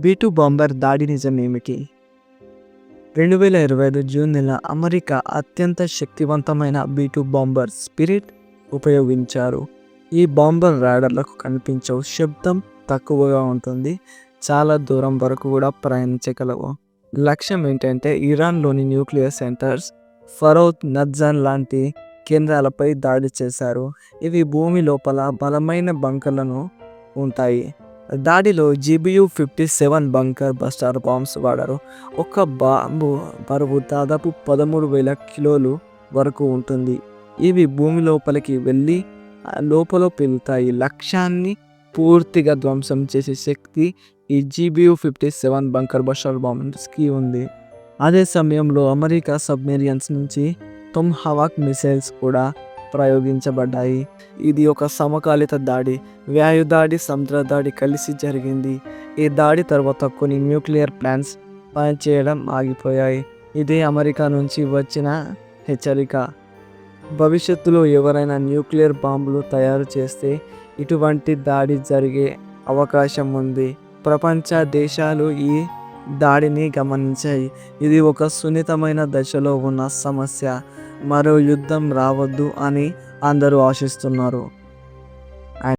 B2 bomber దాడి నిజమేమిటి? 2025 June నెల America అత్యంత శక్తివంతమైన B2 బాంబర్ స్పిరిట్ ఉపయోగించారు. ఈ బాంబర్ రాడార్లకు కనిపించవు, శబ్దం తక్కువగా ఉంటుంది, చాలా దూరం వరకు కూడా ప్రయాణించగలవు. లక్ష్యం ఏంటంటే ఇరాన్లోని న్యూక్లియర్ సెంటర్స్, ఫరౌత్, నజ్జాన్ లాంటి కేంద్రాలపై దాడి చేశారు. ఇవి భూమి లోపల బలమైన బంకర్లను ఉంటాయి. దాడిలో GBU-57 బంకర్ బస్టర్ బాంబ్స్ వాడారు. ఒక బాంబు బరువు దాదాపు 13,000 కిలోలు వరకు ఉంటుంది. ఇవి భూమి లోపలికి వెళ్ళి లోపల పెరుగుతాయి. లక్ష్యాన్ని పూర్తిగా ధ్వంసం చేసే శక్తి ఈ GBU-57 బంకర్ బస్టర్ బాంబ్స్కి ఉంది. అదే సమయంలో అమెరికా సబ్మెరియన్స్ నుంచి tomahawk మిసైల్స్ కూడా ప్రయోగించబడ్డాయి. ఇది ఒక సమకాలిక దాడి, వాయు దాడి, సముద్ర దాడి కలిసి జరిగింది. ఈ దాడి తర్వాత కొన్ని న్యూక్లియర్ ప్లాంట్స్ పనిచేయడం ఆగిపోయాయి. ఇది అమెరికా నుంచి వచ్చిన హెచ్చరిక. భవిష్యత్తులో ఎవరైనా న్యూక్లియర్ బాంబులు తయారు చేస్తే ఇటువంటి దాడి జరిగే అవకాశం ఉంది. ప్రపంచ దేశాలు ఈ దాడిని గమనించాయి. ఇది ఒక సున్నితమైన దశలో ఉన్న సమస్య. మరో యుద్ధం రావద్దు అని అందరూ ఆశిస్తున్నారు.